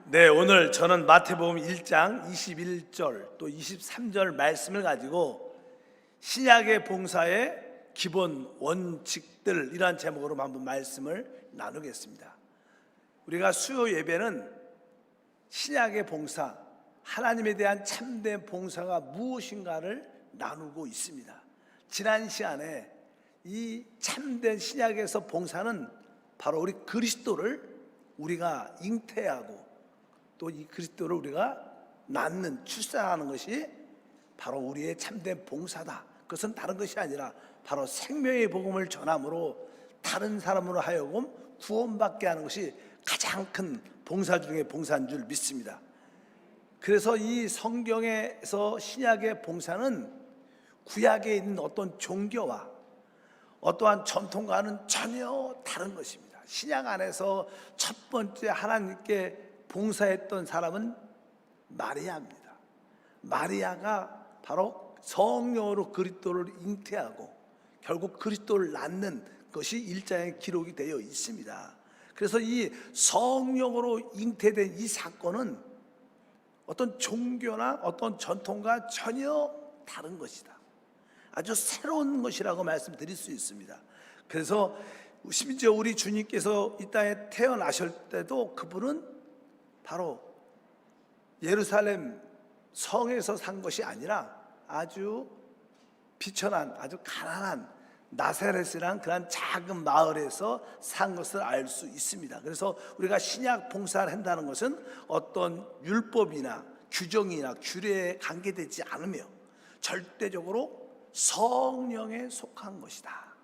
네, 오늘 저는 마태복음 1장 21절 또 23절 말씀을 가지고 신약의 봉사의 기본 원칙들, 이러한 제목으로 한번 말씀을 나누겠습니다. 우리가 수요 예배는 신약의 봉사, 하나님에 대한 참된 봉사가 무엇인가를 나누고 있습니다. 지난 시간에 이 참된 신약에서 봉사는 바로 우리 그리스도를 우리가 잉태하고 또 이 그리스도를 우리가 낳는, 출산하는 것이 바로 우리의 참된 봉사다. 그것은 다른 것이 아니라 바로 생명의 복음을 전함으로 다른 사람으로 하여금 구원받게 하는 것이 가장 큰 봉사 중에 봉사인 줄 믿습니다. 그래서 이 성경에서 신약의 봉사는 구약에 있는 어떤 종교와 어떠한 전통과는 전혀 다른 것입니다. 신약 안에서 첫 번째 하나님께 봉사했던 사람은 마리아입니다. 마리아가 바로 성령으로 그리스도를 잉태하고 결국 그리스도를 낳는 것이 1장에 기록이 되어 있습니다. 그래서 이 성령으로 잉태된 이 사건은 어떤 종교나 어떤 전통과 전혀 다른 것이다. 아주 새로운 것이라고 말씀드릴 수 있습니다. 그래서 심지어 우리 주님께서 이 땅에 태어나실 때도 그분은 바로 예루살렘 성에서 산 것이 아니라 아주 비천한, 아주 가난한 나사렛이라는 그런 작은 마을에서 산 것을 알 수 있습니다. 그래서 우리가 신약 봉사를 한다는 것은 어떤 율법이나 규정이나 규례에 관계되지 않으며 절대적으로 성령에 속한 것이다.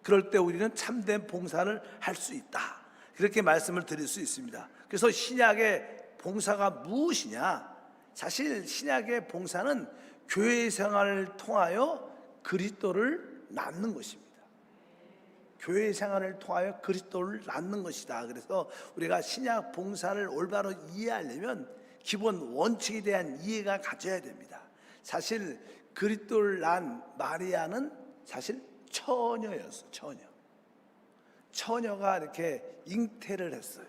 그럴 때 우리는 참된 봉사를 할 수 있다. 그렇게 말씀을 드릴 수 있습니다. 그래서 신약의 봉사가 무엇이냐? 사실 신약의 봉사는 교회 생활을 통하여 그리스도를 낳는 것입니다. 교회 생활을 통하여 그리스도를 낳는 것이다. 그래서 우리가 신약 봉사를 올바로 이해하려면 기본 원칙에 대한 이해가 가져야 됩니다. 사실 그리스도를 낳은 마리아는 사실 처녀였어요. 처녀가 이렇게 잉태를 했어요.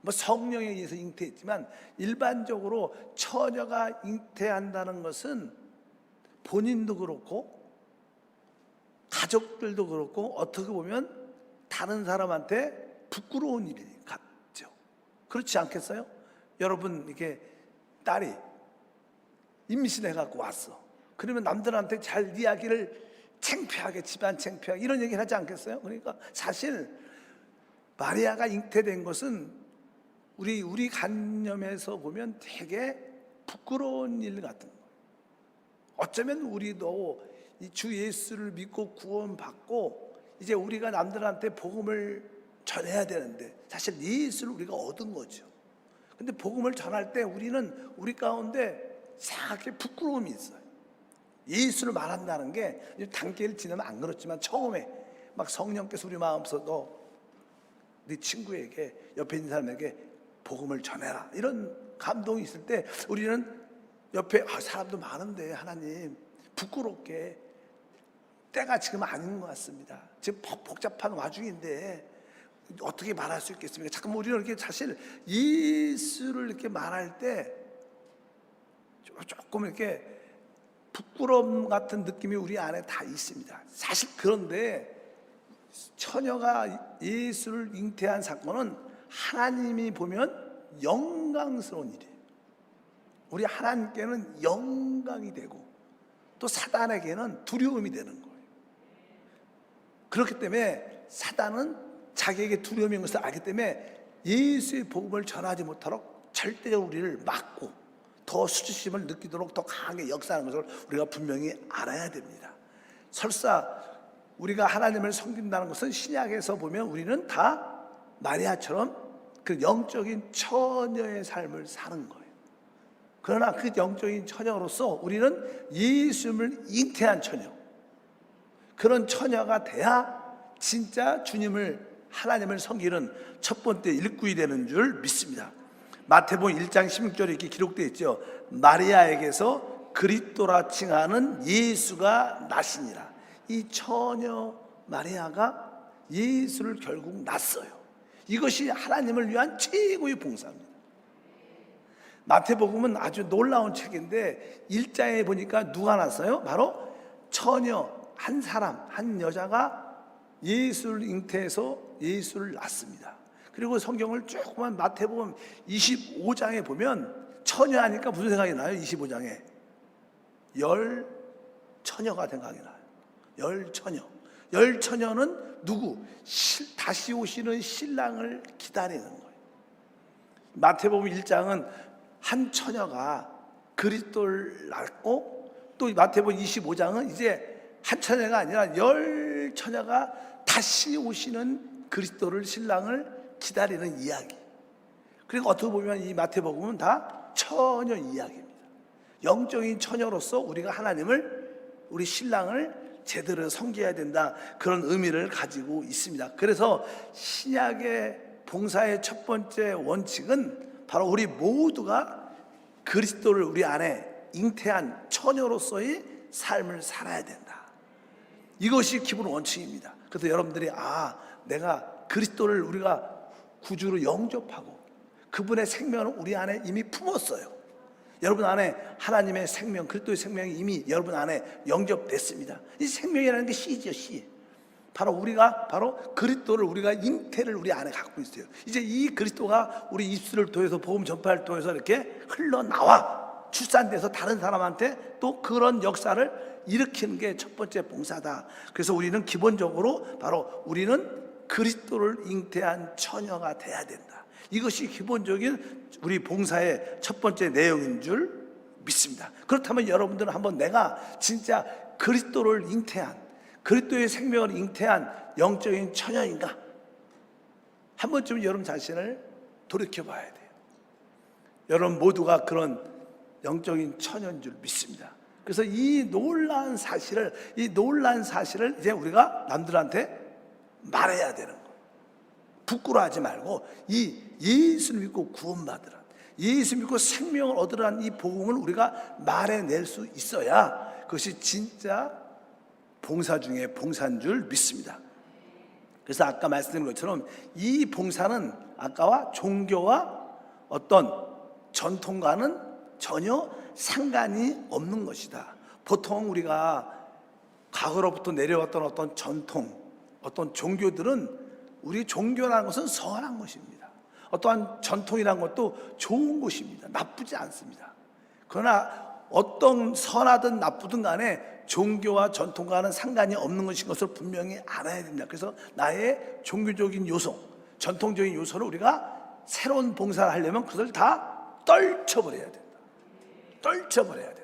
뭐 성령에 의해서 잉태했지만 일반적으로 처녀가 잉태한다는 것은 본인도 그렇고 가족들도 그렇고 어떻게 보면 다른 사람한테 부끄러운 일이 같죠. 그렇지 않겠어요? 여러분, 이렇게 딸이 임신해 갖고 왔어. 그러면 남들한테 잘 이야기를 창피하게, 집안 창피하게 이런 얘기를 하지 않겠어요? 그러니까 사실 마리아가 잉태된 것은 우리 관념에서 보면 되게 부끄러운 일 같은 거예요. 어쩌면 우리도 이 주 예수를 믿고 구원받고 이제 우리가 남들한테 복음을 전해야 되는데 사실 예수를 우리가 얻은 거죠. 근데 복음을 전할 때 우리는 우리 가운데 이상하게 부끄러움이 있어요. 예수를 말한다는 게 단계를 지나면 안 그렇지만 처음에 막 성령께서 우리 마음속도 네 친구에게, 옆에 있는 사람에게 복음을 전해라, 이런 감동이 있을 때 우리는 옆에 사람도 많은데 하나님 부끄럽게 때가 지금 아닌 것 같습니다. 지금 복잡한 와중인데 어떻게 말할 수 있겠습니까? 잠깐만, 우리는 이렇게 사실 예수를 이렇게 말할 때 조금 이렇게 부끄러움 같은 느낌이 우리 안에 다 있습니다. 사실 그런데 처녀가 예수를 잉태한 사건은 하나님이 보면 영광스러운 일이에요. 우리 하나님께는 영광이 되고 또 사단에게는 두려움이 되는 거예요. 그렇기 때문에 사단은 자기에게 두려움인 것을 알기 때문에 예수의 복음을 전하지 못하도록 절대적으로 우리를 막고 더 수치심을 느끼도록 더 강하게 역사하는 것을 우리가 분명히 알아야 됩니다. 설사 우리가 하나님을 섬긴다는 것은 신약에서 보면 우리는 다 마리아처럼 그 영적인 처녀의 삶을 사는 거예요. 그러나 그 영적인 처녀로서 우리는 예수님을 잉태한 처녀, 그런 처녀가 돼야 진짜 주님을, 하나님을 섬기는 첫 번째 일꾼이 되는 줄 믿습니다. 마태복음 1장 16절에 이렇게 기록되어 있죠. 마리아에게서 그리스도라 칭하는 예수가 나시니라. 이 처녀 마리아가 예수를 결국 낳았어요. 이것이 하나님을 위한 최고의 봉사입니다. 마태복음은 아주 놀라운 책인데 1장에 보니까 누가 났어요? 바로 처녀 한 사람, 한 여자가 예수를 잉태해서 예수를 낳습니다. 그리고 성경을 조금만 마태복음 25장에 보면 처녀하니까 무슨 생각이 나요? 25장에 열 처녀가 생각이 나요. 열 처녀. 열 처녀는 누구? 다시 오시는 신랑을 기다리는 거예요. 마태복음 1장은 한 처녀가 그리스도를 낳고, 또 마태복음 25장은 이제 한 처녀가 아니라 열 처녀가 다시 오시는 그리스도를 신랑을 기다리는 이야기. 그리고 어떻게 보면 이 마태복음은 다 처녀 이야기입니다. 영적인 처녀로서 우리가 하나님을, 우리 신랑을 제대로 섬겨야 된다, 그런 의미를 가지고 있습니다. 그래서 신약의 봉사의 첫 번째 원칙은 바로 우리 모두가 그리스도를 우리 안에 잉태한 처녀로서의 삶을 살아야 된다. 이것이 기본 원칙입니다. 그래서 여러분들이 내가 그리스도를 우리가 구주로 영접하고 그분의 생명을 우리 안에 이미 품었어요. 여러분 안에 하나님의 생명, 그리스도의 생명이 이미 여러분 안에 영접됐습니다. 이 생명이라는 게 씨죠, 씨. 바로 그리스도를 우리가 잉태를 우리 안에 갖고 있어요. 이제 이 그리스도가 우리 입술을 통해서 복음 전파를 통해서 이렇게 흘러나와 출산돼서 다른 사람한테 또 그런 역사를 일으키는 게 첫 번째 봉사다. 그래서 우리는 기본적으로 바로 우리는 그리스도를 잉태한 처녀가 돼야 된다. 이것이 기본적인 우리 봉사의 첫 번째 내용인 줄 믿습니다. 그렇다면 여러분들은 한번 내가 진짜 그리스도를 잉태한, 그리스도의 생명을 잉태한 영적인 처녀인가? 한 번쯤 여러분 자신을 돌이켜 봐야 돼요. 여러분 모두가 그런 영적인 처녀인 줄 믿습니다. 그래서 이 놀라운 사실을 이제 우리가 남들한테 말해야 되는 거예요. 부끄러워하지 말고 이 예수를 믿고 구원받으라, 예수 믿고 생명을 얻으라는 이 복음을 우리가 말해낼 수 있어야 그것이 진짜 봉사 중에 봉사인 줄 믿습니다. 그래서 아까 말씀드린 것처럼 이 봉사는 아까와 종교와 어떤 전통과는 전혀 상관이 없는 것이다. 보통 우리가 과거로부터 내려왔던 어떤 전통, 어떤 종교들은, 우리 종교라는 것은 선한 것입니다. 어떠한 전통이라는 것도 좋은 것입니다. 나쁘지 않습니다. 그러나 어떤 선하든 나쁘든 간에 종교와 전통과는 상관이 없는 것을 분명히 알아야 됩니다. 그래서 나의 종교적인 요소, 전통적인 요소를 우리가 새로운 봉사를 하려면 그것을 다 떨쳐버려야 된다. 떨쳐버려야 된다.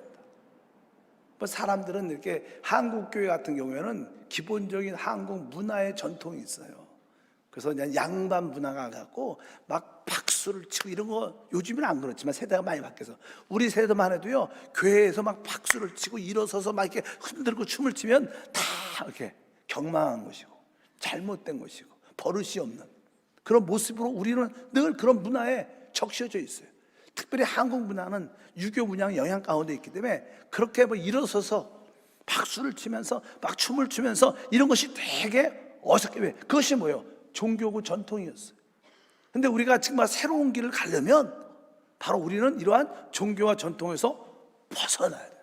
사람들은 이렇게 한국교회 같은 경우에는 기본적인 한국 문화의 전통이 있어요. 그래서 그냥 양반 문화가 갖고 막 박수를 치고 이런 거, 요즘은 안 그렇지만 세대가 많이 바뀌어서 우리 세대만 해도요, 교회에서 막 박수를 치고 일어서서 막 이렇게 흔들고 춤을 추면 다 이렇게 경망한 것이고 잘못된 것이고 버릇이 없는 그런 모습으로 우리는 늘 그런 문화에 적셔져 있어요. 특별히 한국 문화는 유교 문화의 영향 가운데 있기 때문에 그렇게 일어서서 박수를 치면서 막 춤을 추면서 이런 것이 되게 어색해. 왜? 그것이 뭐예요? 종교고 전통이었어요. 근데 우리가 정말 새로운 길을 가려면 바로 우리는 이러한 종교와 전통에서 벗어나야 돼요.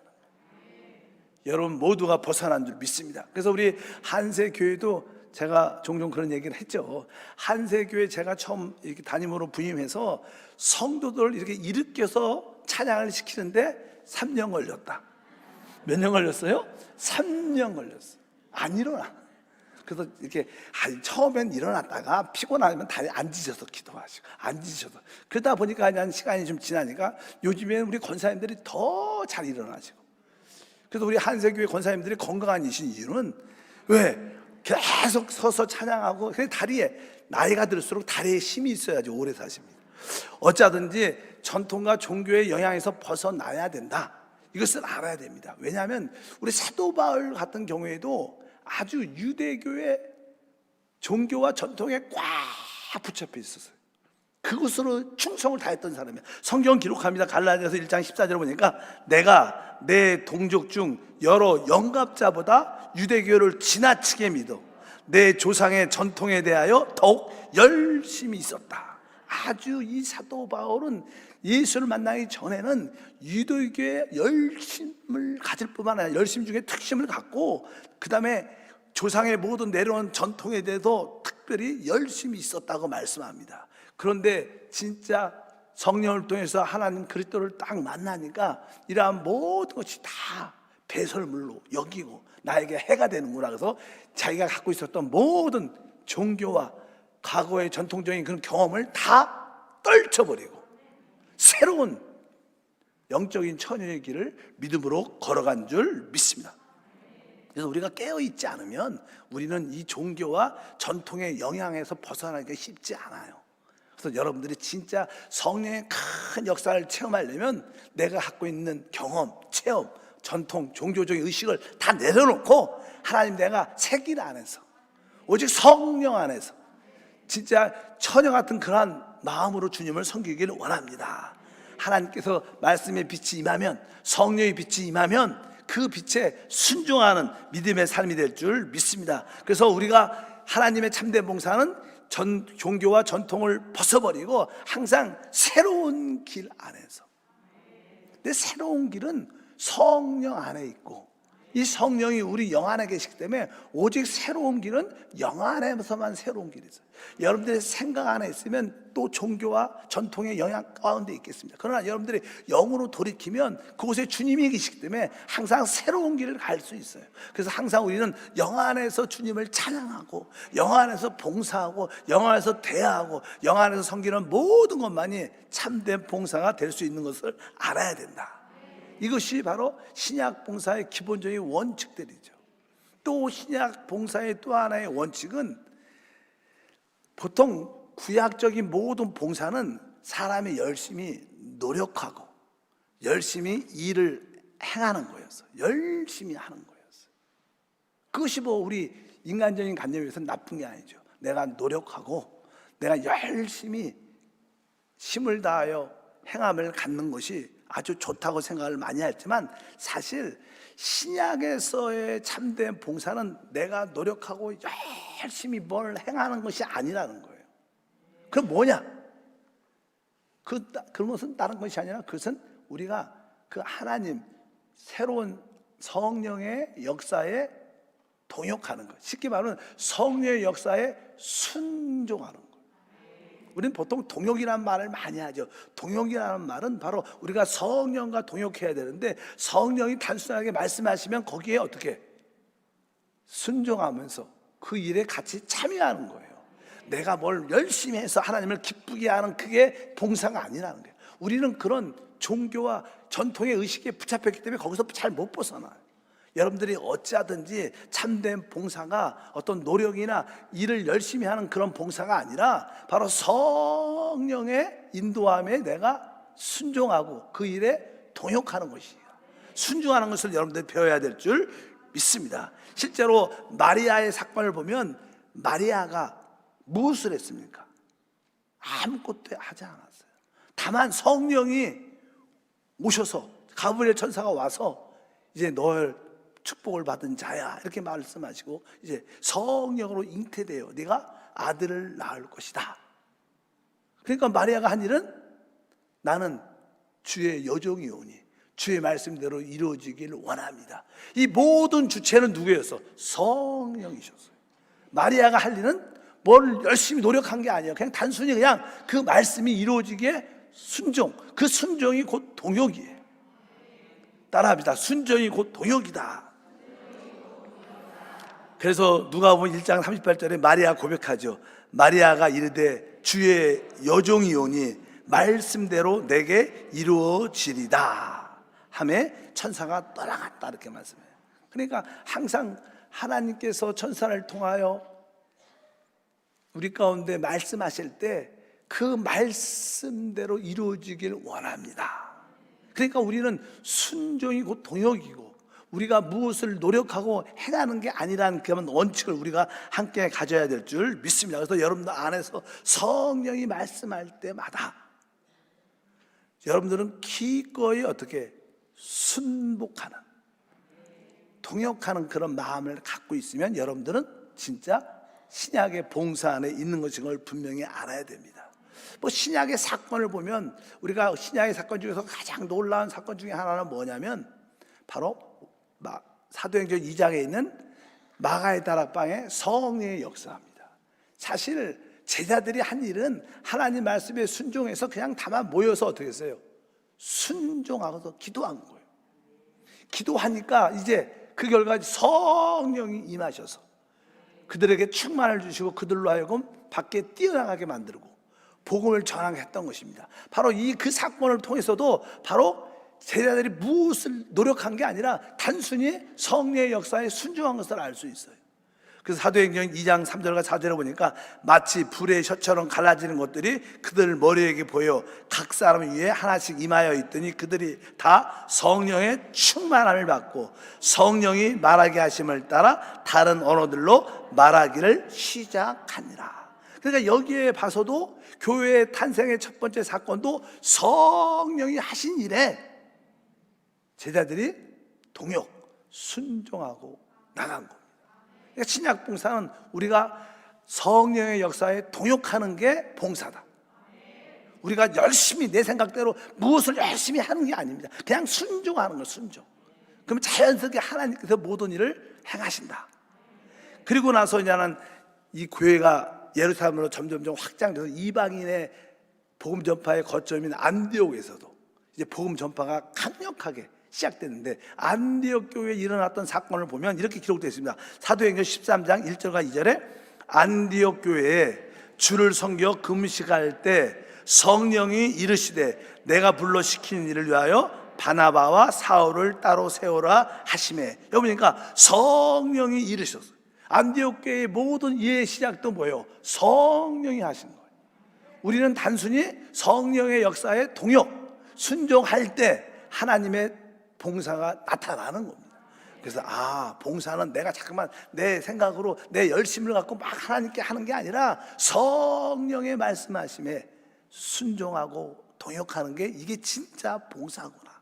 여러분 모두가 벗어난 줄 믿습니다. 그래서 우리 한세교회도 제가 종종 그런 얘기를 했죠. 한세교회 제가 처음 이렇게 담임으로 부임해서 성도들을 이렇게 일으켜서 찬양을 시키는데 3년 걸렸다. 몇 년 걸렸어요? 3년 걸렸어요. 안 일어나. 그래서 이렇게 처음엔 일어났다가 피곤하면 다리 앉으셔서 기도하시고 앉으셔서, 그러다 보니까 그냥 시간이 좀 지나니까 요즘에는 우리 권사님들이 더 잘 일어나시고, 그래서 우리 한세교회 권사님들이 건강한이신 이유는 왜? 계속 서서 찬양하고, 다리에 나이가 들수록 다리에 힘이 있어야지 오래 사십니다. 어쩌든지 전통과 종교의 영향에서 벗어나야 된다. 이것을 알아야 됩니다. 왜냐하면 우리 사도 바울 같은 경우에도 아주 유대교의 종교와 전통에 꽉 붙잡혀 있었어요. 그것으로 충성을 다했던 사람이에요. 성경 기록합니다. 갈라디아서 1장 14절에 보니까 내가 내 동족 중 여러 영갑자보다 유대교를 지나치게 믿어 내 조상의 전통에 대하여 더욱 열심히 있었다. 아주 이 사도 바울은 예수를 만나기 전에는 유대교에 열심을 가질 뿐만 아니라 열심 중에 특심을 갖고 그 다음에 조상의 모든 내려온 전통에 대해서 특별히 열심히 있었다고 말씀합니다. 그런데 진짜 성령을 통해서 하나님 그리스도를 딱 만나니까 이러한 모든 것이 다 배설물로 여기고 나에게 해가 되는구나. 그래서 자기가 갖고 있었던 모든 종교와 과거의 전통적인 그런 경험을 다 떨쳐버리고 새로운 영적인 처녀의 길을 믿음으로 걸어간 줄 믿습니다. 그래서 우리가 깨어있지 않으면 우리는 이 종교와 전통의 영향에서 벗어나기가 쉽지 않아요. 그래서 여러분들이 진짜 성령의 큰 역사를 체험하려면 내가 갖고 있는 경험, 체험, 전통, 종교적인 의식을 다 내려놓고 하나님 내가 새 길 안에서 오직 성령 안에서 진짜 처녀 같은 그러한 마음으로 주님을 섬기기를 원합니다. 하나님께서 말씀의 빛이 임하면, 성령의 빛이 임하면 그 빛에 순종하는 믿음의 삶이 될 줄 믿습니다. 그래서 우리가 하나님의 참된 봉사는 종교와 전통을 벗어버리고 항상 새로운 길 안에서, 근데 새로운 길은 성령 안에 있고 이 성령이 우리 영 안에 계시기 때문에 오직 새로운 길은 영 안에서만 새로운 길이 있어요. 여러분들의 생각 안에 있으면 또 종교와 전통의 영향 가운데 있겠습니다. 그러나 여러분들이 영으로 돌이키면 그곳에 주님이 계시기 때문에 항상 새로운 길을 갈 수 있어요. 그래서 항상 우리는 영 안에서 주님을 찬양하고 영 안에서 봉사하고 영 안에서 대하고 영 안에서 섬기는 모든 것만이 참된 봉사가 될 수 있는 것을 알아야 된다. 이것이 바로 신약 봉사의 기본적인 원칙들이죠. 또 신약 봉사의 또 하나의 원칙은 보통 구약적인 모든 봉사는 사람이 열심히 노력하고 열심히 일을 행하는 거였어요. 열심히 하는 거였어요. 그것이 뭐 우리 인간적인 관념에 의해서는 나쁜 게 아니죠. 내가 노력하고 내가 열심히 힘을 다하여 행함을 갖는 것이 아주 좋다고 생각을 많이 했지만 사실 신약에서의 참된 봉사는 내가 노력하고 열심히 뭘 행하는 것이 아니라는 거예요. 그럼 뭐냐? 그런 것은 다른 것이 아니라 그것은 우리가 그 하나님 새로운 성령의 역사에 동역하는 것, 쉽게 말하면 성령의 역사에 순종하는 것. 우리는 보통 동역이라는 말을 많이 하죠. 동역이라는 말은 바로 우리가 성령과 동역해야 되는데 성령이 단순하게 말씀하시면 거기에 어떻게 순종하면서 그 일에 같이 참여하는 거예요. 내가 뭘 열심히 해서 하나님을 기쁘게 하는 그게 봉사가 아니라는 거예요. 우리는 그런 종교와 전통의 의식에 붙잡혔기 때문에 거기서 잘 못 벗어나요. 여러분들이 어찌하든지 참된 봉사가 어떤 노력이나 일을 열심히 하는 그런 봉사가 아니라 바로 성령의 인도함에 내가 순종하고 그 일에 동역하는 것이에요. 순종하는 것을 여러분들이 배워야 될 줄 믿습니다. 실제로 마리아의 사건을 보면 마리아가 무엇을 했습니까? 아무것도 하지 않았어요. 다만 성령이 오셔서 가브리엘 천사가 와서 이제 널 축복을 받은 자야 이렇게 말씀하시고 이제 성령으로 잉태되어 네가 아들을 낳을 것이다. 그러니까 마리아가 한 일은 나는 주의 여종이오니 주의 말씀대로 이루어지길 원합니다. 이 모든 주체는 누구였어? 성령이셨어요. 마리아가 할 일은 뭘 열심히 노력한 게 아니에요. 그냥 단순히 그냥 그 말씀이 이루어지기에 순종, 그 순종이 곧 동역이에요. 따라합니다. 순종이 곧 동역이다. 그래서 누가복음 1장 38절에 마리아 고백하죠. 마리아가 이르되 주의 여종이오니 말씀대로 내게 이루어지리다 하매 천사가 떠나갔다 이렇게 말씀해요. 그러니까 항상 하나님께서 천사를 통하여 우리 가운데 말씀하실 때 그 말씀대로 이루어지길 원합니다. 그러니까 우리는 순종이 곧 동역이고 우리가 무엇을 노력하고 행하는 게 아니라는 그런 원칙을 우리가 함께 가져야 될 줄 믿습니다. 그래서 여러분들 안에서 성령이 말씀할 때마다 여러분들은 기꺼이 어떻게 순복하는 동역하는 그런 마음을 갖고 있으면 여러분들은 진짜 신약의 봉사 안에 있는 것인 걸 분명히 알아야 됩니다. 뭐 신약의 사건을 보면 우리가 신약의 사건 중에서 가장 놀라운 사건 중에 하나는 뭐냐면 바로 사도행전 2장에 있는 마가의 다락방의 성령의 역사입니다. 사실 제자들이 한 일은 하나님 말씀에 순종해서 그냥 다만 모여서 어떻게 했어요? 순종하고서 기도한 거예요. 기도하니까 이제 그 결과 성령이 임하셔서 그들에게 충만을 주시고 그들로 하여금 밖에 뛰어나가게 만들고 복음을 전하했던 것입니다. 바로 그 사건을 통해서도 바로 제자들이 무엇을 노력한 게 아니라 단순히 성령의 역사에 순종한 것을 알 수 있어요. 그래서 사도행전 2장 3절과 4절을 보니까 마치 불의 셔처럼 갈라지는 것들이 그들 머리에게 보여 각 사람 위에 하나씩 임하여 있더니 그들이 다 성령의 충만함을 받고 성령이 말하게 하심을 따라 다른 언어들로 말하기를 시작하니라. 그러니까 여기에 봐서도 교회의 탄생의 첫 번째 사건도 성령이 하신 일에 제자들이 동역, 순종하고 나간 겁니다. 그러니까 신약 봉사는 우리가 성령의 역사에 동역하는 게 봉사다. 우리가 열심히 내 생각대로 무엇을 열심히 하는 게 아닙니다. 그냥 순종하는 거, 순종. 그럼 자연스럽게 하나님께서 모든 일을 행하신다. 그리고 나서 이제는 이 교회가 예루살렘으로 점점점 확장돼서 이방인의 복음 전파의 거점인 안디옥에서도 이제 복음 전파가 강력하게 시작됐는데 안디옥 교회에 일어났던 사건을 보면 이렇게 기록되어 있습니다. 사도행전 13장 1절과 2절에 안디옥 교회에 주를 섬겨 금식할 때 성령이 이르시되 내가 불러 시키는 일을 위하여 바나바와 사울을 따로 세우라 하시매. 여보니까 성령이 이르셨어요. 안디옥 교회의 모든 이해의 시작도 뭐예요? 성령이 하신 거예요. 우리는 단순히 성령의 역사에 동역, 순종할 때 하나님의 봉사가 나타나는 겁니다. 그래서 봉사는 내가 잠깐만 내 생각으로 내 열심을 갖고 막 하나님께 하는 게 아니라 성령의 말씀하심에 순종하고 동역하는 게 이게 진짜 봉사구나.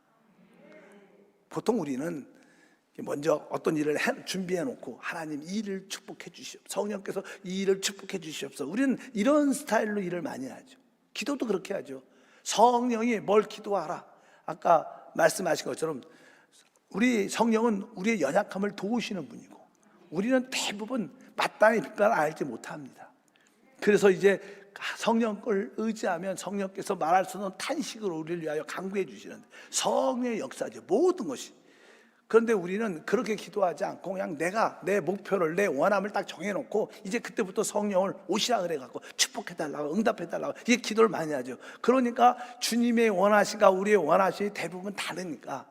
보통 우리는 먼저 어떤 일을 준비해 놓고 하나님 이 일을 축복해 주시옵소서, 성령께서 이 일을 축복해 주시옵소서. 우리는 이런 스타일로 일을 많이 하죠. 기도도 그렇게 하죠. 성령이 뭘 기도하라. 아까 말씀하신 것처럼 우리 성령은 우리의 연약함을 도우시는 분이고 우리는 대부분 마땅히 빛깔을 알지 못합니다. 그래서 이제 성령을 의지하면 성령께서 말할 수 없는 탄식으로 우리를 위하여 간구해 주시는데 성령의 역사죠, 모든 것이. 그런데 우리는 그렇게 기도하지 않고 그냥 내가 내 목표를, 내 원함을 딱 정해놓고 이제 그때부터 성령을 오시라 그래갖고 축복해달라고, 응답해달라고 이게 기도를 많이 하죠. 그러니까 주님의 원하시가 우리의 원하시 대부분 다르니까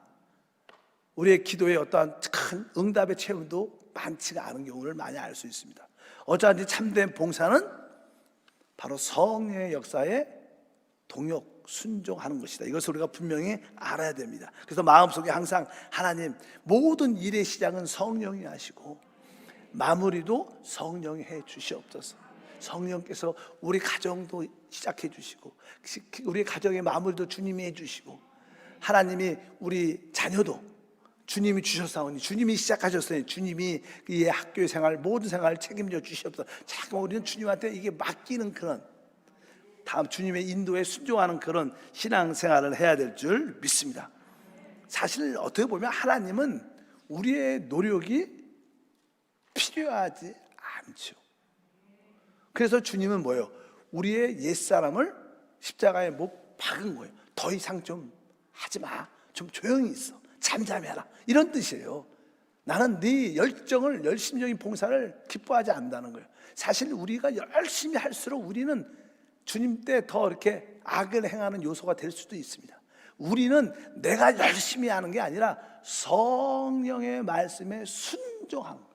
우리의 기도에 어떠한 큰 응답의 체험도 많지가 않은 경우를 많이 알 수 있습니다. 어쩌한지 참된 봉사는 바로 성령의 역사에 동역, 순종하는 것이다. 이것을 우리가 분명히 알아야 됩니다. 그래서 마음속에 항상 하나님 모든 일의 시작은 성령이 하시고 마무리도 성령이 해 주시옵소서. 성령께서 우리 가정도 시작해 주시고 우리 가정의 마무리도 주님이 해 주시고 하나님이 우리 자녀도 주님이 주셨사오니 주님이 시작하셨으니 주님이 이 학교 생활 모든 생활을 책임져 주시옵소서. 자꾸 우리는 주님한테 이게 맡기는 그런 다음 주님의 인도에 순종하는 그런 신앙생활을 해야 될 줄 믿습니다. 사실 어떻게 보면 하나님은 우리의 노력이 필요하지 않죠. 그래서 주님은 뭐예요? 우리의 옛사람을 십자가에 못 박은 거예요. 더 이상 좀 하지 마, 좀 조용히 있어, 잠잠해라, 이런 뜻이에요. 나는 네 열정을, 열심적인 봉사를 기뻐하지 않는다는 거예요. 사실 우리가 열심히 할수록 우리는 주님 때 더 이렇게 악을 행하는 요소가 될 수도 있습니다. 우리는 내가 열심히 하는 게 아니라 성령의 말씀에 순종하는 거예요.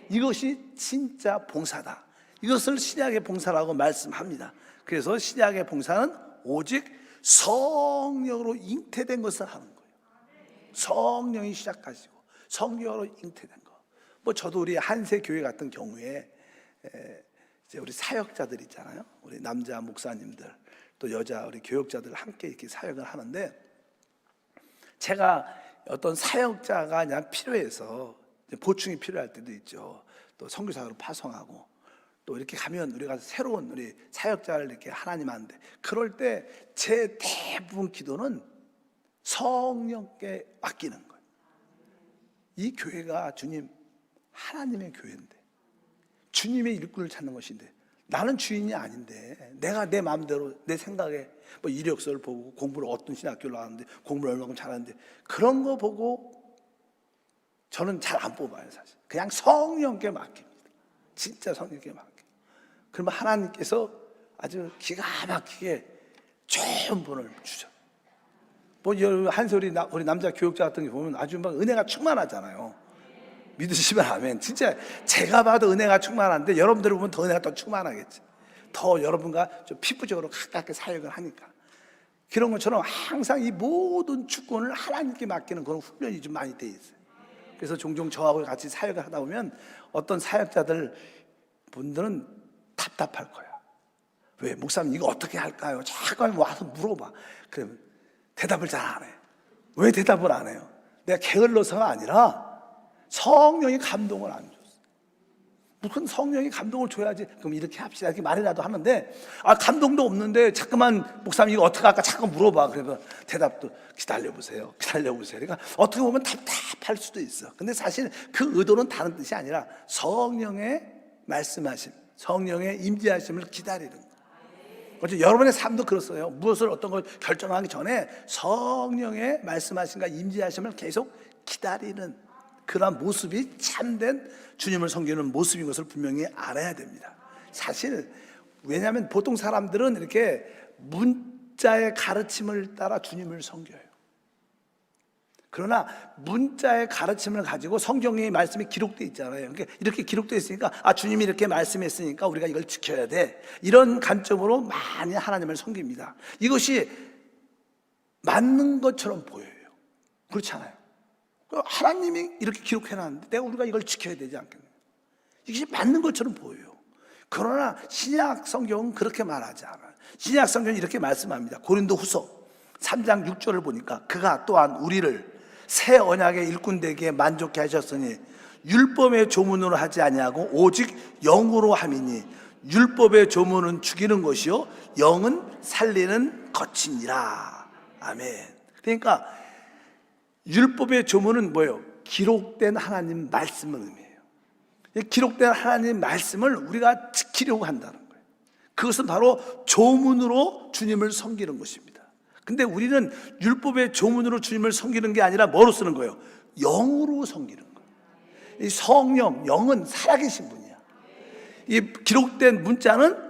이것이 진짜 봉사다. 이것을 신약의 봉사라고 말씀합니다. 그래서 신약의 봉사는 오직 성령으로 잉태된 것을 하는 거예요. 성령이 시작하시고 성령으로 잉태된 거. 뭐 저도 우리 한세 교회 같은 경우에 이제 우리 사역자들 있잖아요. 우리 남자 목사님들 또 여자 우리 교역자들 함께 이렇게 사역을 하는데 제가 어떤 사역자가 그냥 필요해서 보충이 필요할 때도 있죠. 또 선교사로 파송하고 또 이렇게 가면 우리가 새로운 우리 사역자를 이렇게 하나님한테, 그럴 때 제 대부분 기도는 성령께 맡기는 거예요. 이 교회가 주님 하나님의 교회인데, 주님의 일꾼을 찾는 것인데, 나는 주인이 아닌데 내가 내 마음대로 내 생각에 뭐 이력서를 보고 공부를 어떤 신학교를 나왔는데 공부를 얼마큼 잘하는데 그런 거 보고 저는 잘 안 뽑아요. 사실 그냥 성령께 맡깁니다. 진짜 성령께 맡겨요. 그러면 하나님께서 아주 기가 막히게 좋은 분을 주죠. 뭐 한솔이 우리 남자 교육자 같은 게 보면 아주 막 은혜가 충만하잖아요. 믿으시면 아멘. 진짜 제가 봐도 은혜가 충만한데 여러분들 보면 더 은혜가 더 충만하겠지. 더 여러분과 좀 피부적으로 가깝게 사역을 하니까. 그런 것처럼 항상 이 모든 주권을 하나님께 맡기는 그런 훈련이 좀 많이 돼 있어요. 그래서 종종 저하고 같이 사역을 하다 보면 어떤 사역자들 분들은 답답할 거야. 왜? 목사님 이거 어떻게 할까요? 자꾸 와서 물어봐. 그러면 대답을 잘 안 해. 왜 대답을 안 해요? 내가 게을러서가 아니라 성령이 감동을 안 줬어. 무슨 성령이 감동을 줘야지. 그럼 이렇게 합시다. 이렇게 말이라도 하는데, 감동도 없는데 자꾸만 목사님 이거 어떻게 할까 자꾸 물어봐. 그래서 대답도 기다려보세요. 그러니까 어떻게 보면 답답할 수도 있어. 근데 사실 그 의도는 다른 뜻이 아니라 성령의 말씀하심, 성령의 임재하심을 기다리는 거예요. 어째 여러분의 삶도 그렇어요. 무엇을 어떤 걸 결정하기 전에 성령의 말씀하심과 임재하심을 계속 기다리는 그런 모습이 참된 주님을 섬기는 모습인 것을 분명히 알아야 됩니다. 사실 왜냐하면 보통 사람들은 이렇게 문자의 가르침을 따라 주님을 섬겨요. 그러나 문자의 가르침을 가지고 성경의 말씀이 기록되어 있잖아요. 그러니까 이렇게 기록되어 있으니까 주님이 이렇게 말씀했으니까 우리가 이걸 지켜야 돼, 이런 관점으로 많이 하나님을 섬깁니다. 이것이 맞는 것처럼 보여요. 그렇잖아요. 하나님이 이렇게 기록해놨는데 우리가 이걸 지켜야 되지 않겠나요? 이것이 맞는 것처럼 보여요. 그러나 신약 성경은 그렇게 말하지 않아요. 신약 성경은 이렇게 말씀합니다. 고린도후서 3장 6절을 보니까 그가 또한 우리를 새 언약의 일꾼 되게 만족케 하셨으니 율법의 조문으로 하지 아니하고 오직 영으로 함이니 율법의 조문은 죽이는 것이요 영은 살리는 것이니라. 아멘. 그러니까 율법의 조문은 뭐예요? 기록된 하나님 말씀을 의미해요. 기록된 하나님 말씀을 우리가 지키려고 한다는 거예요. 그것은 바로 조문으로 주님을 섬기는 것입니다. 근데 우리는 율법의 조문으로 주님을 섬기는 게 아니라 뭐로 쓰는 거예요? 영으로 섬기는 거예요. 이 성령, 영은 살아계신 분이야. 이 기록된 문자는,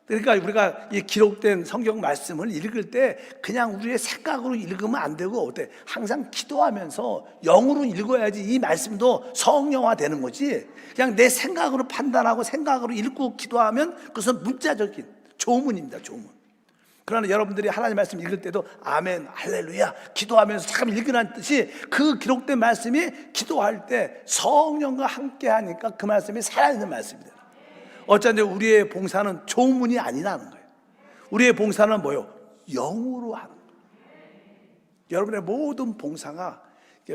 그러니까 우리가 이 기록된 성경 말씀을 읽을 때 그냥 우리의 생각으로 읽으면 안 되고 어때? 항상 기도하면서 영으로 읽어야지 이 말씀도 성령화 되는 거지. 그냥 내 생각으로 판단하고 생각으로 읽고 기도하면 그것은 문자적인 조문입니다. 조문. 그러나 여러분들이 하나님 말씀 읽을 때도 아멘, 할렐루야 기도하면서 참 읽으라는 뜻이, 그 기록된 말씀이 기도할 때 성령과 함께 하니까 그 말씀이 살아있는 말씀입니다. 어쩐지 우리의 봉사는 조문이 아니라는 거예요. 우리의 봉사는 뭐예요? 영으로 하는 거예요. 여러분의 모든 봉사가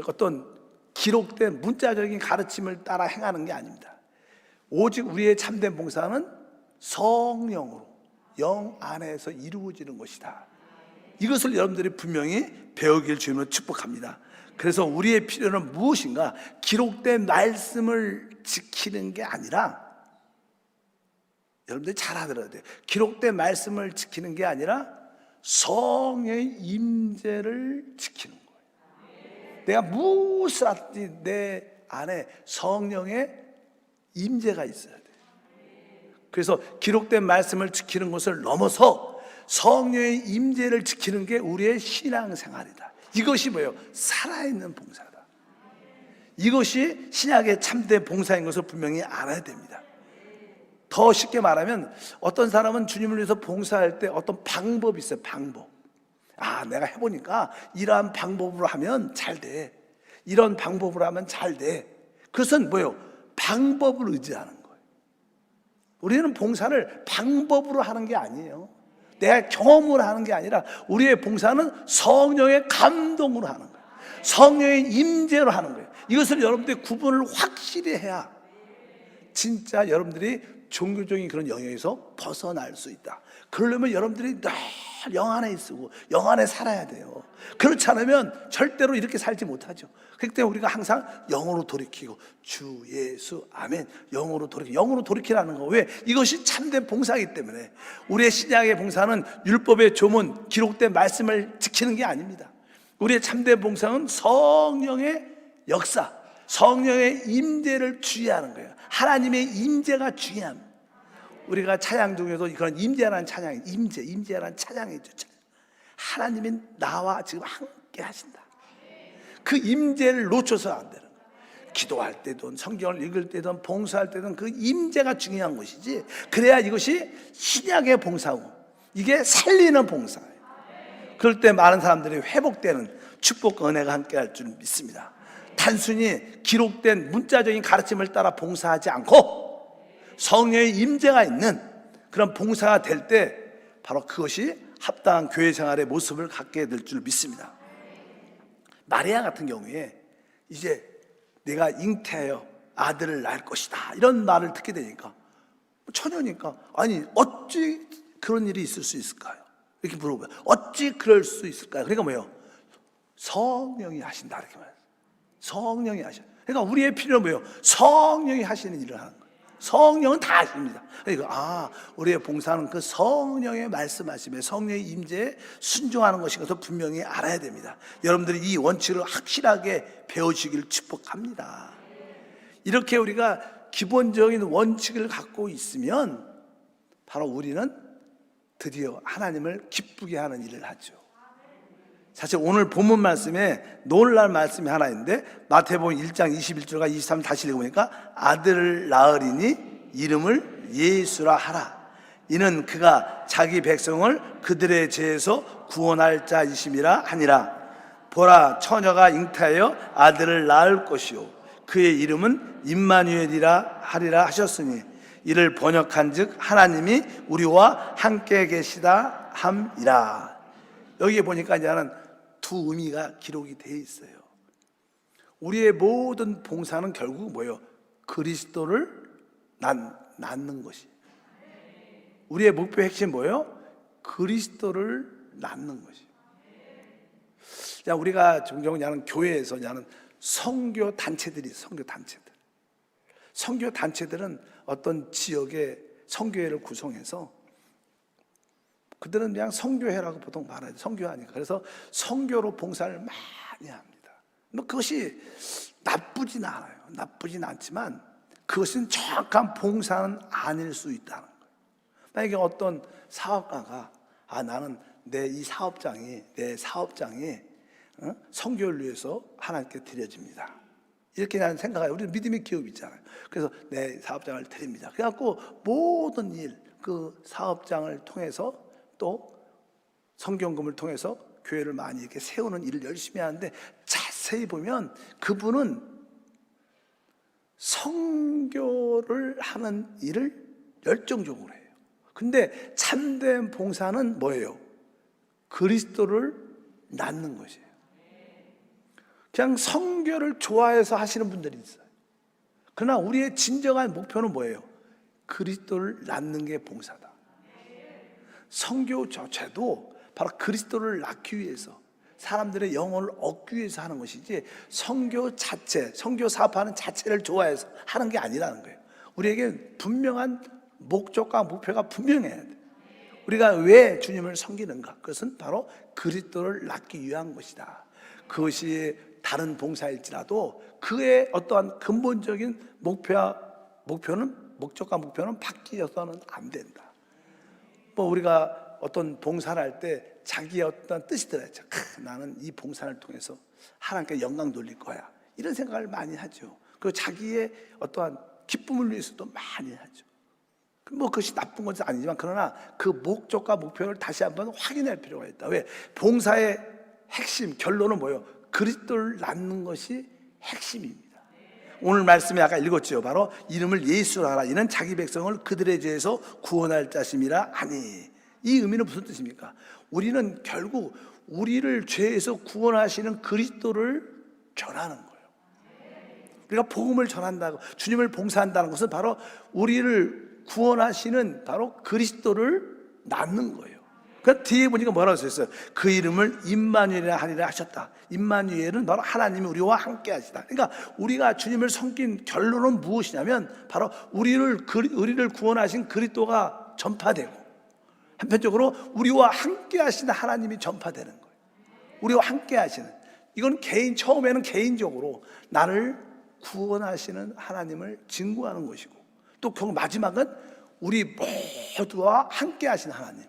어떤 기록된 문자적인 가르침을 따라 행하는 게 아닙니다. 오직 우리의 참된 봉사는 성령으로, 영 안에서 이루어지는 것이다. 이것을 여러분들이 분명히 배우길 주님으로 축복합니다. 그래서 우리의 필요는 무엇인가? 기록된 말씀을 지키는 게 아니라, 여러분들이 잘 알아들어야 돼요. 기록된 말씀을 지키는 게 아니라 성의 임재를 지키는 거예요. 내가 무엇을 하든지 내 안에 성령의 임재가 있어야 돼요. 그래서 기록된 말씀을 지키는 것을 넘어서 성령의 임재를 지키는 게 우리의 신앙생활이다. 이것이 뭐예요? 살아있는 봉사다. 이것이 신약의 참된 봉사인 것을 분명히 알아야 됩니다. 더 쉽게 말하면 어떤 사람은 주님을 위해서 봉사할 때 어떤 방법이 있어요. 방법. 내가 해보니까 이러한 방법으로 하면 잘 돼. 이런 방법으로 하면 잘 돼. 그것은 뭐예요? 방법을 의지하는 거예요. 우리는 봉사를 방법으로 하는 게 아니에요. 내가 경험으로 하는 게 아니라 우리의 봉사는 성령의 감동으로 하는 거예요. 성령의 임재로 하는 거예요. 이것을 여러분들이 구분을 확실히 해야 진짜 여러분들이 종교적인 그런 영역에서 벗어날 수 있다. 그러려면 여러분들이 늘 영 안에 있고 영 안에 살아야 돼요. 그렇지 않으면 절대로 이렇게 살지 못하죠. 그렇기 때문에 우리가 항상 영으로 돌이키고 주 예수 아멘, 영으로 돌이키라는 거. 왜? 이것이 참된 봉사이기 때문에. 우리의 신약의 봉사는 율법의 조문, 기록된 말씀을 지키는 게 아닙니다. 우리의 참된 봉사는 성령의 역사, 성령의 임재를 주의하는 거예요. 하나님의 임재가 중요합니다. 우리가 찬양 중에도 그런 임재라는 찬양이, 임재라는 찬양이죠. 하나님이 나와 지금 함께 하신다. 그 임재를 놓쳐서 안 되는 거예요. 기도할 때든 성경을 읽을 때든 봉사할 때든 그 임재가 중요한 것이지. 그래야 이것이 신약의 봉사고 이게 살리는 봉사예요. 그럴 때 많은 사람들이 회복되는 축복과 은혜가 함께 할 줄 믿습니다. 단순히 기록된 문자적인 가르침을 따라 봉사하지 않고 성령의 임재가 있는 그런 봉사가 될 때 바로 그것이 합당한 교회 생활의 모습을 갖게 될 줄 믿습니다. 마리아 같은 경우에 이제 내가 잉태하여 아들을 낳을 것이다 이런 말을 듣게 되니까 처녀니까 아니 어찌 그런 일이 있을 수 있을까요? 이렇게 물어봐요. 어찌 그럴 수 있을까요? 그러니까 뭐예요? 성령이 하신다 이렇게 말해요. 성령이 하셔. 그러니까 우리의 필요는 뭐예요? 성령이 하시는 일을 하는 거예요. 성령은 다 하십니다. 그러니까 우리의 봉사는 그 성령의 말씀하심에 성령의 임재에 순종하는 것인 것을 분명히 알아야 됩니다. 여러분들이 이 원칙을 확실하게 배우시길 축복합니다. 이렇게 우리가 기본적인 원칙을 갖고 있으면 바로 우리는 드디어 하나님을 기쁘게 하는 일을 하죠. 사실 오늘 본문 말씀에 놀랄 말씀이 하나 있는데 마태복음 1장 21절과 23절 다시 읽어보니까 아들을 낳으리니 이름을 예수라 하라. 이는 그가 자기 백성을 그들의 죄에서 구원할 자이심이라 하니라. 보라 처녀가 잉태하여 아들을 낳을 것이요 그의 이름은 임마누엘이라 하리라 하셨으니 이를 번역한즉 하나님이 우리와 함께 계시다 함이라. 여기에 보니까 이제는 두 의미가 기록이 되어 있어요. 우리의 모든 봉사는 결국 뭐예요? 그리스도를 낳는 것이. 우리의 목표 핵심 뭐예요? 그리스도를 낳는 것이. 자, 우리가 종종 나는 교회에서 나는 선교 단체들이 선교 단체들은 어떤 지역의 선교회를 구성해서 그들은 그냥 선교회라고 보통 말하죠. 선교하니까. 그래서 선교로 봉사를 많이 합니다. 뭐 그것이 나쁘진 않아요. 나쁘진 않지만 그것은 정확한 봉사는 아닐 수 있다는 거예요. 만약에 어떤 사업가가 나는 내 사업장이 선교를 위해서 하나님께 드려집니다. 이렇게 나는 생각해요. 우리 믿음의 기업이 있잖아요. 그래서 내 사업장을 드립니다. 그래갖고 모든 일, 그 사업장을 통해서 또 성경금을 통해서 교회를 많이 이렇게 세우는 일을 열심히 하는데 자세히 보면 그분은 선교를 하는 일을 열정적으로 해요. 근데 참된 봉사는 뭐예요? 그리스도를 낳는 것이에요. 그냥 선교를 좋아해서 하시는 분들이 있어요. 그러나 우리의 진정한 목표는 뭐예요? 그리스도를 낳는 게 봉사다. 선교 자체도 바로 그리스도를 낳기 위해서 사람들의 영혼을 얻기 위해서 하는 것이지 선교 자체, 선교 사업하는 자체를 좋아해서 하는 게 아니라는 거예요. 우리에게 분명한 목적과 목표가 분명해야 돼. 우리가 왜 주님을 섬기는가? 그것은 바로 그리스도를 낳기 위한 것이다. 그것이 다른 봉사일지라도 그의 어떠한 근본적인 목적과 목표는 바뀌어서는 안 된다. 우리가 어떤 봉사를 할 때 자기의 어떤 뜻이 들어야죠. 나는 이 봉사를 통해서 하나님께 영광 돌릴 거야. 이런 생각을 많이 하죠. 그리고 자기의 어떠한 기쁨을 위해서도 많이 하죠. 그것이 나쁜 것은 아니지만 그러나 그 목적과 목표를 다시 한번 확인할 필요가 있다. 왜? 봉사의 핵심, 결론은 뭐예요? 그리스도를 낳는 것이 핵심입니다. 오늘 말씀에 아까 읽었죠. 바로 이름을 예수라 하라. 이는 자기 백성을 그들의 죄에서 구원할 자심이라 하니. 이 의미는 무슨 뜻입니까? 우리는 결국 우리를 죄에서 구원하시는 그리스도를 전하는 거예요. 우리가 복음을 전한다고 주님을 봉사한다는 것은 바로 우리를 구원하시는 바로 그리스도를 낳는 거예요. 그 뒤에 보니까 뭐라고 써있어요? 그 이름을 임마누엘이라 하리라 하셨다. 임마누엘은 바로 하나님이 우리와 함께 하시다. 그러니까 우리가 주님을 섬긴 결론은 무엇이냐면 바로 우리를 구원하신 그리스도가 전파되고, 한편적으로 우리와 함께 하시는 하나님이 전파되는 거예요. 우리와 함께 하시는, 이건 처음에는 개인적으로 나를 구원하시는 하나님을 증거하는 것이고, 또 마지막은 우리 모두와 함께 하시는 하나님.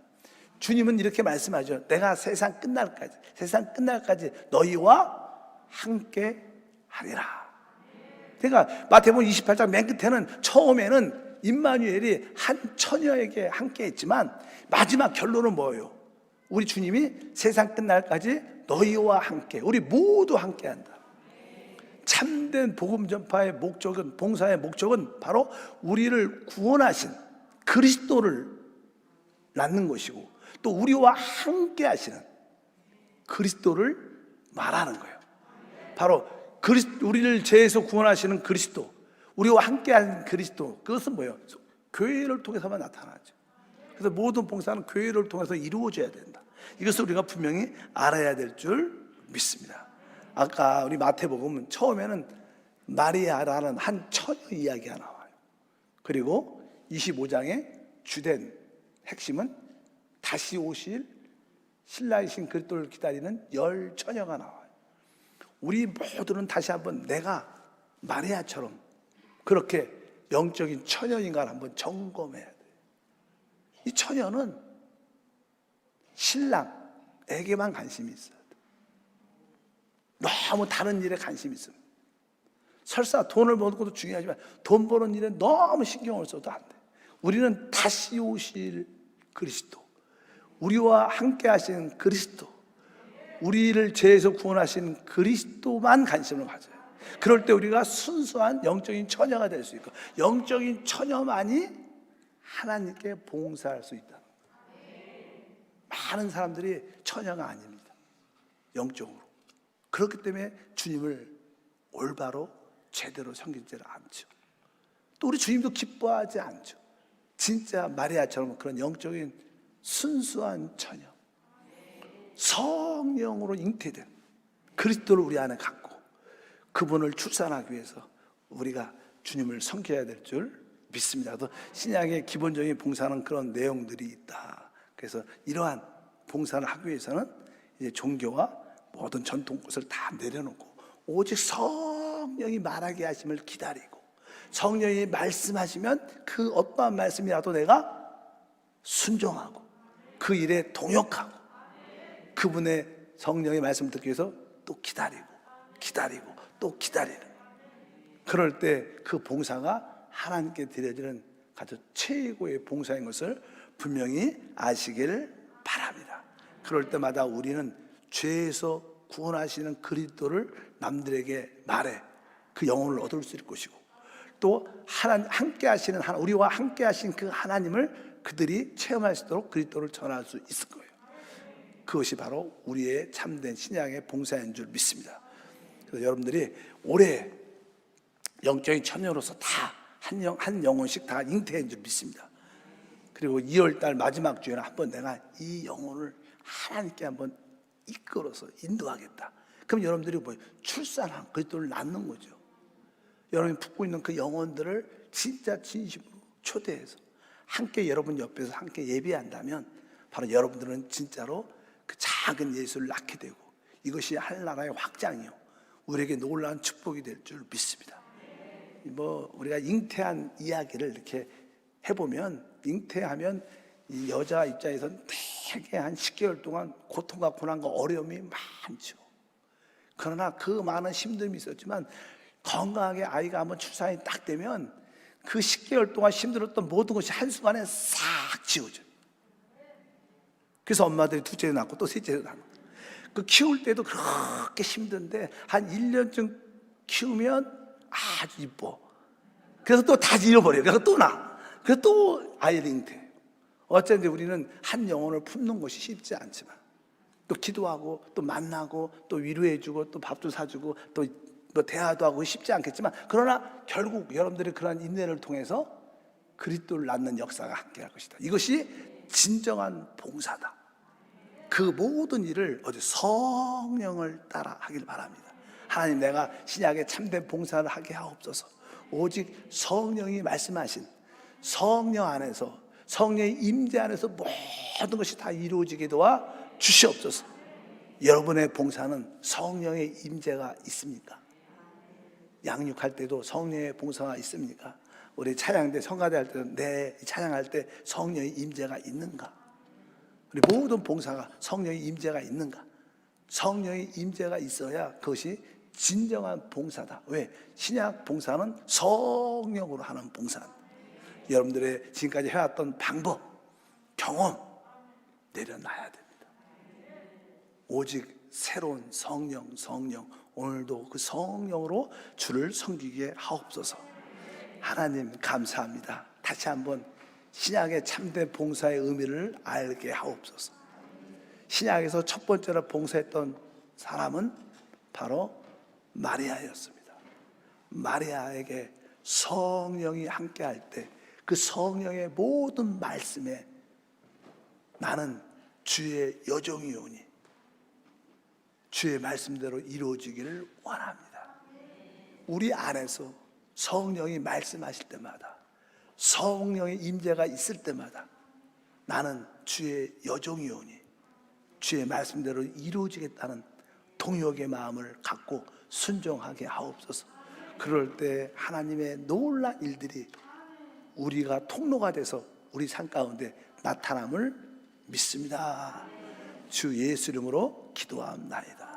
주님은 이렇게 말씀하죠. 내가 세상 끝날까지 너희와 함께 하리라. 그러니까 마태복음 28장 맨 끝에는 처음에는 임마누엘이 한 처녀에게 함께 했지만 마지막 결론은 뭐예요? 우리 주님이 세상 끝날까지 너희와 함께, 우리 모두 함께 한다. 참된 복음 전파의 목적은, 봉사의 목적은 바로 우리를 구원하신 그리스도를 낳는 것이고, 또 우리와 함께 하시는 그리스도를 말하는 거예요. 바로 우리를 죄에서 구원하시는 그리스도, 우리와 함께 하는 그리스도, 그것은 뭐예요? 교회를 통해서만 나타나죠. 그래서 모든 봉사는 교회를 통해서 이루어져야 된다. 이것을 우리가 분명히 알아야 될 줄 믿습니다. 아까 우리 마태복음은 처음에는 마리아라는 한 처녀 이야기가 나와요. 그리고 25장의 주된 핵심은 다시 오실 신라이신 그리스도를 기다리는 10처녀가 나와요. 우리 모두는 다시 한번 내가 마리아처럼 그렇게 영적인 처녀인가를 한번 점검해야 돼요. 이 처녀는 신랑에게만 관심이 있어요. 너무 다른 일에 관심이 있어요. 설사 돈을 버는 것도 중요하지만 돈 버는 일에 너무 신경을 써도 안 돼. 우리는 다시 오실 그리스도, 우리와 함께 하시는 그리스도, 우리를 죄에서 구원하시는 그리스도만 관심을 가져요. 그럴 때 우리가 순수한 영적인 처녀가 될 수 있고, 영적인 처녀만이 하나님께 봉사할 수 있다. 많은 사람들이 처녀가 아닙니다. 영적으로. 그렇기 때문에 주님을 올바로 제대로 섬기지 않죠. 또 우리 주님도 기뻐하지 않죠. 진짜 마리아처럼 그런 영적인 순수한 처녀, 성령으로 잉태된 그리스도를 우리 안에 갖고 그분을 출산하기 위해서 우리가 주님을 섬겨야 될 줄 믿습니다. 그래서 신약의 기본적인 봉사는 그런 내용들이 있다. 그래서 이러한 봉사를 하기 위해서는 이제 종교와 모든 전통 것을 다 내려놓고 오직 성령이 말하게 하심을 기다리고, 성령이 말씀하시면 그 어떠한 말씀이라도 내가 순종하고 그 일에 동역하고 그분의 성령의 말씀을 듣기 위해서 또 기다리고 또 기다리는, 그럴 때 그 봉사가 하나님께 드려지는 가장 최고의 봉사인 것을 분명히 아시길 바랍니다. 그럴 때마다 우리는 죄에서 구원하시는 그리스도를 남들에게 말해 그 영혼을 얻을 수 있을 것이고, 또 함께 하시는 우리와 함께 하신 그 하나님을 그들이 체험할 수 있도록 그리스도를 전할 수 있을 거예요. 그것이 바로 우리의 참된 신앙의 봉사인 줄 믿습니다. 그래서 여러분들이 올해 영적인 처녀로서 다 한 영혼씩 다 잉태인 줄 믿습니다. 그리고 2월달 마지막 주에는 한번 내가 이 영혼을 하나님께 한번 이끌어서 인도하겠다. 그럼 여러분들이 출산한 그리스도를 낳는 거죠. 여러분이 품고 있는 그 영혼들을 진짜 진심으로 초대해서 함께 여러분 옆에서 함께 예배한다면 바로 여러분들은 진짜로 그 작은 예수를 낳게 되고, 이것이 하늘나라의 확장이요 우리에게 놀라운 축복이 될 줄 믿습니다. 우리가 잉태한 이야기를 이렇게 해보면, 잉태하면 이 여자 입장에서는 되게 한 10개월 동안 고통과 고난과 어려움이 많죠. 그러나 그 많은 힘듦이 있었지만 건강하게 아이가 한번 출산이 딱 되면 그 10개월 동안 힘들었던 모든 것이 한순간에 싹 지워져요. 그래서 엄마들이 둘째를 낳고 또 셋째를 낳고, 그 키울 때도 그렇게 힘든데 한 1년쯤 키우면 아주 이뻐. 그래서 또 다시 잃어버려요. 그래서 또 낳아. 그래서 또 아이를 잉태. 어쩐지 우리는 한 영혼을 품는 것이 쉽지 않지만 또 기도하고 또 만나고 또 위로해주고 또 밥도 사주고 또 뭐 대화도 하고 쉽지 않겠지만, 그러나 결국 여러분들이 그러한 인내를 통해서 그리스도를 낳는 역사가 함께할 것이다. 이것이 진정한 봉사다. 그 모든 일을 어디 성령을 따라 하길 바랍니다. 하나님, 내가 신약의 참된 봉사를 하게 하옵소서. 오직 성령이 말씀하신 성령 안에서, 성령의 임재 안에서 모든 것이 다 이루어지게 도와 주시옵소서. 여러분의 봉사는 성령의 임재가 있습니까? 양육할 때도 성령의 봉사가 있습니까? 우리 찬양 때, 성가대 할 때도 내 찬양할 때 성령의 임재가 있는가? 우리 모든 봉사가 성령의 임재가 있는가? 성령의 임재가 있어야 그것이 진정한 봉사다. 왜? 신약 봉사는 성령으로 하는 봉사다. 여러분들의 지금까지 해왔던 방법, 경험 내려놔야 됩니다. 오직 새로운 성령, 오늘도 그 성령으로 주를 섬기게 하옵소서. 하나님 감사합니다. 다시 한번 신약의 참된 봉사의 의미를 알게 하옵소서. 신약에서 첫 번째로 봉사했던 사람은 바로 마리아였습니다. 마리아에게 성령이 함께할 때 그 성령의 모든 말씀에 나는 주의 여종이오니 주의 말씀대로 이루어지기를 원합니다. 우리 안에서 성령이 말씀하실 때마다, 성령의 임재가 있을 때마다 나는 주의 여종이오니 주의 말씀대로 이루어지겠다는 동역의 마음을 갖고 순종하게 하옵소서. 그럴 때 하나님의 놀라운 일들이 우리가 통로가 돼서 우리 삶 가운데 나타남을 믿습니다. 주 예수 이름으로 기도합니다.